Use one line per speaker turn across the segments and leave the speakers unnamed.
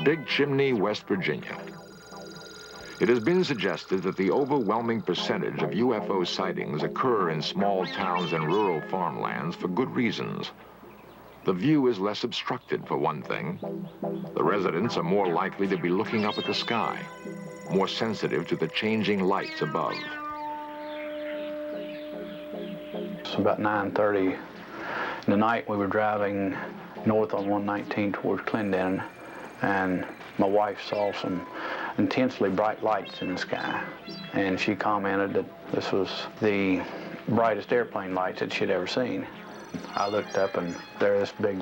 Big Chimney, West Virginia. It has been suggested that the overwhelming percentage of UFO sightings occur in small towns and rural farmlands for good reasons. The view is less obstructed, for one thing. The residents are more likely to be looking up at the sky, more sensitive to the changing lights above.
It's about 9:30 in the night. We were driving north on 119 towards Clendon, and my wife saw some intensely bright lights in the sky, and she commented that this was the brightest airplane lights that she'd ever seen. I looked up, and there's this big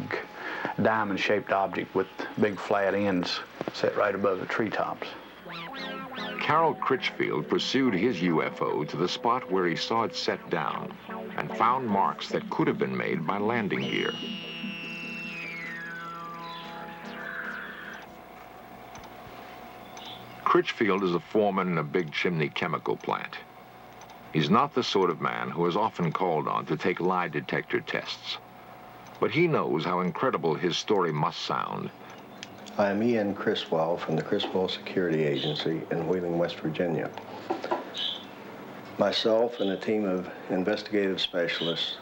diamond-shaped object with big flat ends set right above the treetops.
Carol Critchfield pursued his UFO to the spot where he saw it set down and found marks that could have been made by landing gear. Critchfield is a foreman in a Big Chimney chemical plant. He's not the sort of man who is often called on to take lie detector tests, but he knows how incredible his story must sound.
I am Ian Criswell from the Criswell Security Agency in Wheeling, West Virginia. Myself and a team of investigative specialists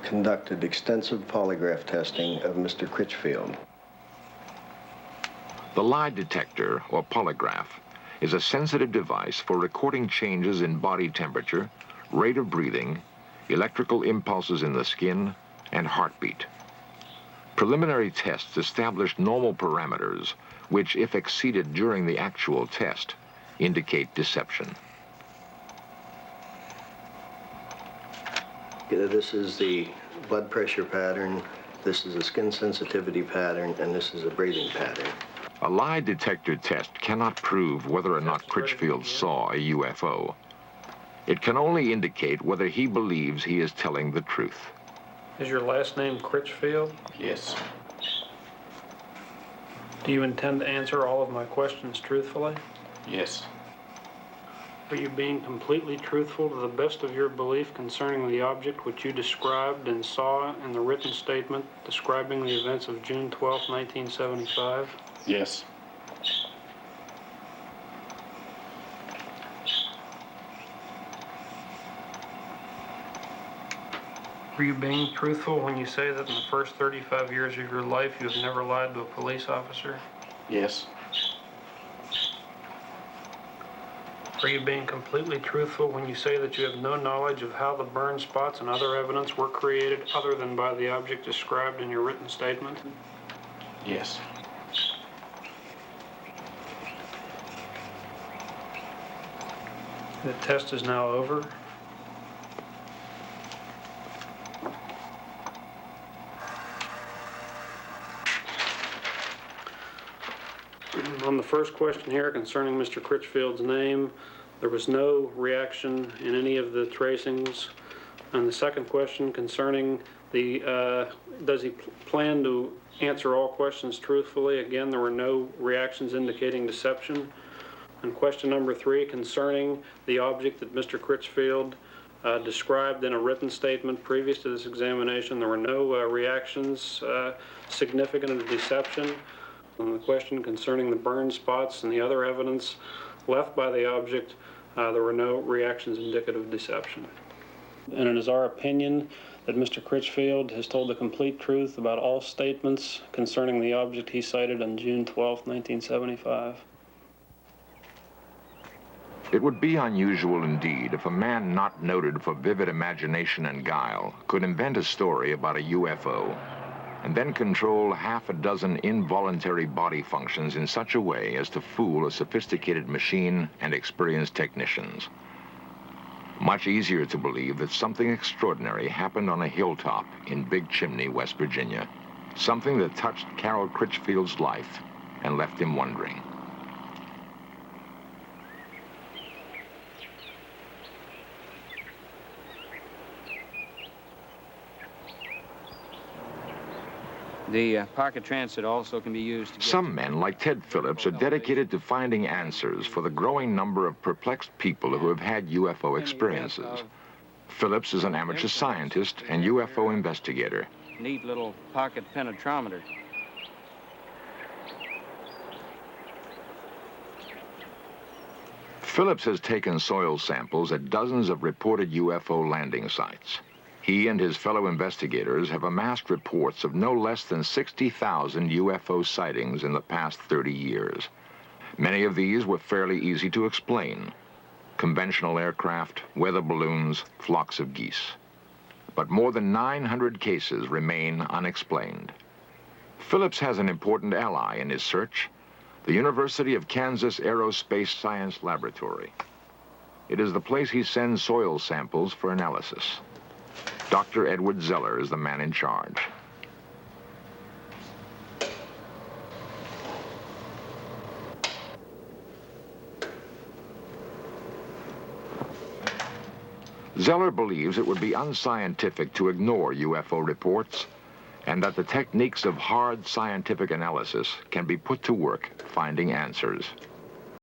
conducted extensive polygraph testing of Mr. Critchfield.
The lie detector, or polygraph, is a sensitive device for recording changes in body temperature, rate of breathing, electrical impulses in the skin, and heartbeat. Preliminary tests established normal parameters, which, if exceeded during the actual test, indicate deception.
This is the blood pressure pattern, this is a skin sensitivity pattern, and this is a breathing pattern.
A lie detector test cannot prove whether or not Critchfield saw a UFO. It can only indicate whether he believes he is telling the truth.
Is your last name Critchfield?
Yes.
Do you intend to answer all of my questions truthfully?
Yes.
Are you being completely truthful to the best of your belief concerning the object which you described and saw in the written statement describing the events of June 12, 1975?
Yes.
Are you being truthful when you say that in the first 35 years of your life you have never lied to a police officer?
Yes.
Are you being completely truthful when you say that you have no knowledge of how the burn spots and other evidence were created other than by the object described in your written statement?
Yes.
The test is now over. On the first question here concerning Mr. Critchfield's name, there was no reaction in any of the tracings. On the second question concerning the, does he plan to answer all questions truthfully? Again, there were no reactions indicating deception. And question number 3 concerning the object that Mr. Critchfield described in a written statement previous to this examination, there were no reactions significant of deception. On the question concerning the burn spots and the other evidence left by the object, there were no reactions indicative of deception. And it is our opinion that Mr. Critchfield has told the complete truth about all statements concerning the object he cited on June 12, 1975.
It would be unusual indeed if a man not noted for vivid imagination and guile could invent a story about a UFO and then control half a dozen involuntary body functions in such a way as to fool a sophisticated machine and experienced technicians. Much easier to believe that something extraordinary happened on a hilltop in Big Chimney, West Virginia. Something that touched Carol Critchfield's life and left him wondering.
The pocket transit also can be used to
Some men, like Ted Phillips, are dedicated to finding answers for the growing number of perplexed people who have had UFO experiences. Phillips is an amateur scientist and UFO investigator.
Neat little pocket penetrometer.
Phillips has taken soil samples at dozens of reported UFO landing sites. He and his fellow investigators have amassed reports of no less than 60,000 UFO sightings in the past 30 years. Many of these were fairly easy to explain. Conventional aircraft, weather balloons, flocks of geese. But more than 900 cases remain unexplained. Phillips has an important ally in his search, the University of Kansas Aerospace Science Laboratory. It is the place he sends soil samples for analysis. Dr. Edward Zeller is the man in charge. Zeller believes it would be unscientific to ignore UFO reports, and that the techniques of hard scientific analysis can be put to work finding answers.